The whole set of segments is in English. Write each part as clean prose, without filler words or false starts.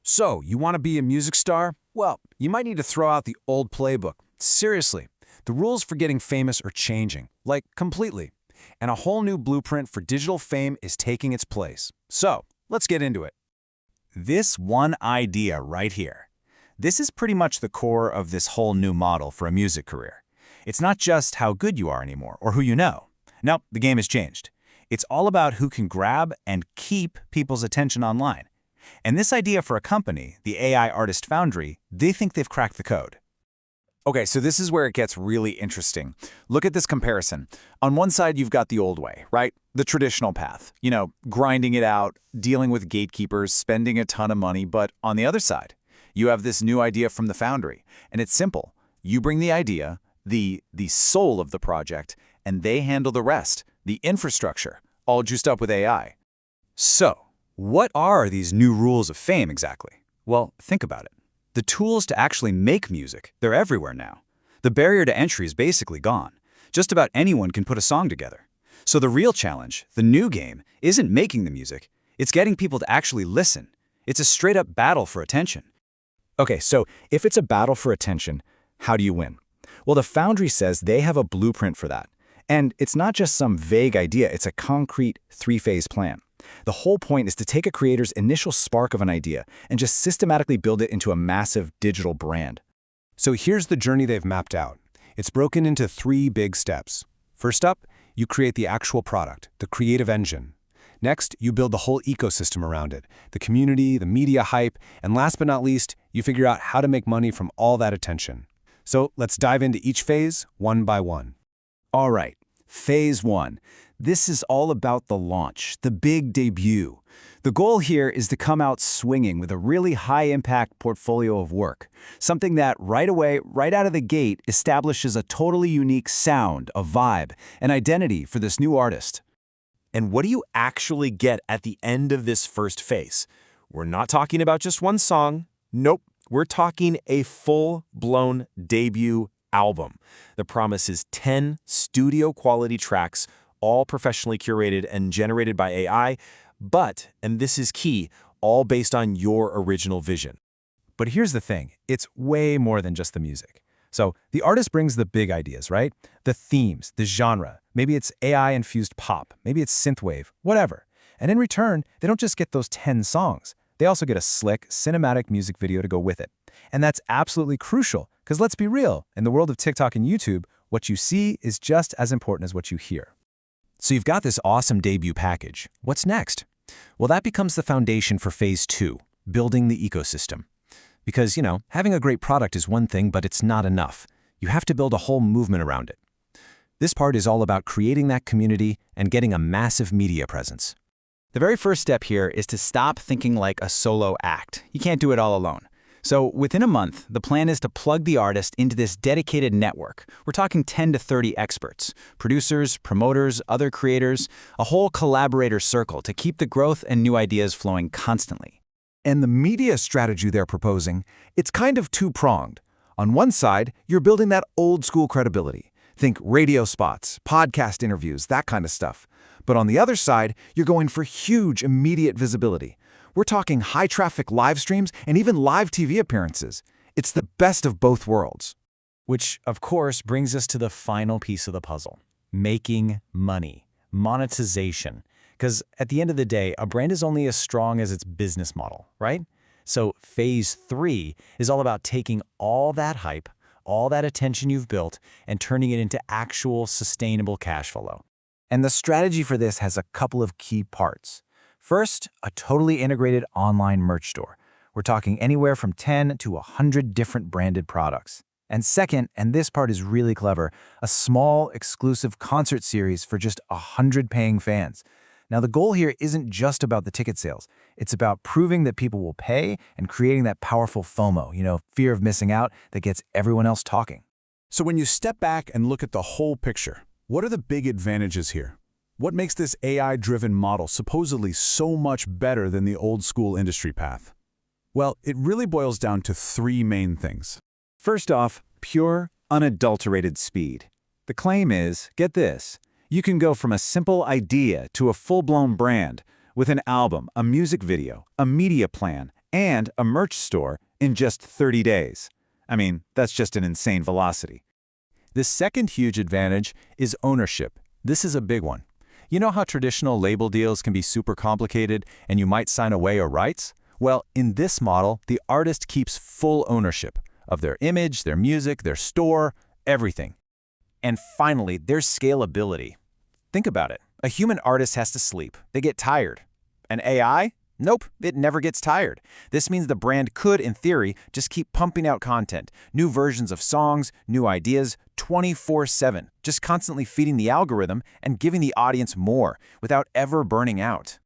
So, you want to be a music star? Well, you might need to throw out the old playbook. Seriously, the rules for getting famous are changing, like completely. And a whole new blueprint for digital fame is taking its place. So, let's get into it. This one idea right here. This is pretty much the core of this whole new model for a music career. It's not just how good you are anymore or who you know. No, the game has changed. It's all about who can grab and keep people's attention online. And this idea for a company, the AI Artist Foundry, they think they've cracked the code. Okay, so this is where it gets really interesting. Look at this comparison. On one side, you've got the old way, right? The traditional path. Grinding it out, dealing with gatekeepers, spending a ton of money. But on the other side, you have this new idea from the Foundry. And it's simple. You bring the idea, the soul of the project, and they handle the rest, the infrastructure, all juiced up with AI. So, what are these new rules of fame exactly? Well, think about it. The tools to actually make music, they're everywhere now. The barrier to entry is basically gone. Just about anyone can put a song together. So the real challenge, the new game, isn't making the music. It's getting people to actually listen. It's a straight-up battle for attention. Okay, so if it's a battle for attention, how do you win? Well, the Foundry says they have a blueprint for that. And it's not just some vague idea, it's a concrete three-phase plan. The whole point is to take a creator's initial spark of an idea and just systematically build it into a massive digital brand. So here's the journey they've mapped out. It's broken into 3 big steps. First up, you create the actual product, the creative engine. Next, you build the whole ecosystem around it, the community, the media hype, and last but not least, you figure out how to make money from all that attention. So let's dive into each phase one by one. All right, phase 1. This is all about the launch, the big debut. The goal here is to come out swinging with a really high-impact portfolio of work, something that right away, right out of the gate, establishes a totally unique sound, a vibe, an identity for this new artist. And what do you actually get at the end of this first phase? We're not talking about just one song. Nope, we're talking a full-blown debut album. The promise is 10 studio-quality tracks, all professionally curated and generated by AI, but, and this is key, all based on your original vision. But here's the thing, it's way more than just the music. So the artist brings the big ideas, right? The themes, the genre. Maybe it's AI-infused pop, maybe it's synthwave, whatever. And in return, they don't just get those 10 songs. They also get a slick, cinematic music video to go with it. And that's absolutely crucial, because let's be real, in the world of TikTok and YouTube, what you see is just as important as what you hear. So you've got this awesome debut package. What's next? Well, that becomes the foundation for phase 2, building the ecosystem. Because, having a great product is one thing, but it's not enough. You have to build a whole movement around it. This part is all about creating that community and getting a massive media presence. The very first step here is to stop thinking like a solo act. You can't do it all alone. So within a month, the plan is to plug the artist into this dedicated network. We're talking 10 to 30 experts, producers, promoters, other creators, a whole collaborator circle to keep the growth and new ideas flowing constantly. And the media strategy they're proposing, it's kind of two-pronged. On one side, you're building that old-school credibility. Think radio spots, podcast interviews, that kind of stuff. But on the other side, you're going for huge, immediate visibility. We're talking high-traffic live streams and even live TV appearances. It's the best of both worlds. Which, of course, brings us to the final piece of the puzzle. Making money. Monetization. Because at the end of the day, a brand is only as strong as its business model, right? So phase 3 is all about taking all that hype, all that attention you've built, and turning it into actual sustainable cash flow. And the strategy for this has a couple of key parts. First, a totally integrated online merch store. We're talking anywhere from 10 to 100 different branded products. And second, and this part is really clever, a small, exclusive concert series for just 100 paying fans. Now, the goal here isn't just about the ticket sales. It's about proving that people will pay and creating that powerful FOMO, fear of missing out, that gets everyone else talking. So when you step back and look at the whole picture, what are the big advantages here? What makes this AI-driven model supposedly so much better than the old-school industry path? Well, it really boils down to 3 main things. First off, pure, unadulterated speed. The claim is, get this, you can go from a simple idea to a full-blown brand with an album, a music video, a media plan, and a merch store in just 30 days. I mean, that's just an insane velocity. The second huge advantage is ownership. This is a big one. You know how traditional label deals can be super complicated and you might sign away your rights? Well, in this model, the artist keeps full ownership of their image, their music, their store, everything. And finally, there's scalability. Think about it. A human artist has to sleep. They get tired. An AI? Nope, it never gets tired. This means the brand could, in theory, just keep pumping out content, new versions of songs, new ideas, 24/7, just constantly feeding the algorithm and giving the audience more without ever burning out.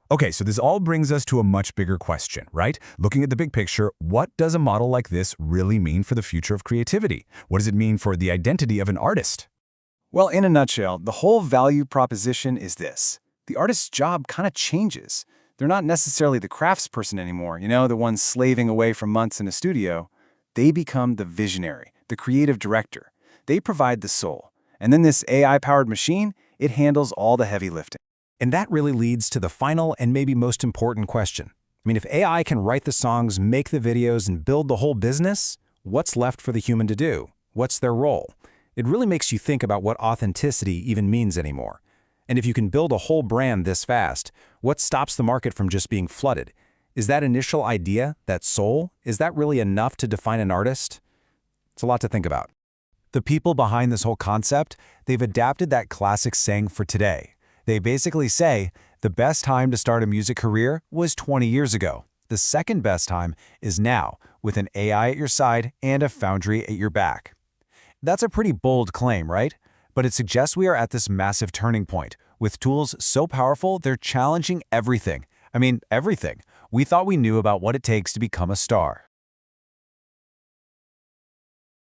Okay, so this all brings us to a much bigger question, right? Looking at the big picture, what does a model like this really mean for the future of creativity? What does it mean for the identity of an artist? Well, in a nutshell, the whole value proposition is this. The artist's job kind of changes. They're not necessarily the craftsperson anymore, the one slaving away for months in a studio. They become the visionary, the creative director. They provide the soul. And then this AI-powered machine, it handles all the heavy lifting. And that really leads to the final and maybe most important question. I mean, if AI can write the songs, make the videos, and build the whole business, what's left for the human to do? What's their role? It really makes you think about what authenticity even means anymore. And if you can build a whole brand this fast, what stops the market from just being flooded? Is that initial idea, that soul, is that really enough to define an artist? It's a lot to think about. The people behind this whole concept, they've adapted that classic saying for today. They basically say, the best time to start a music career was 20 years ago. The second best time is now, with an AI at your side and a foundry at your back. That's a pretty bold claim, right? But it suggests we are at this massive turning point, with tools so powerful they're challenging everything. I mean, everything. We thought we knew about what it takes to become a star.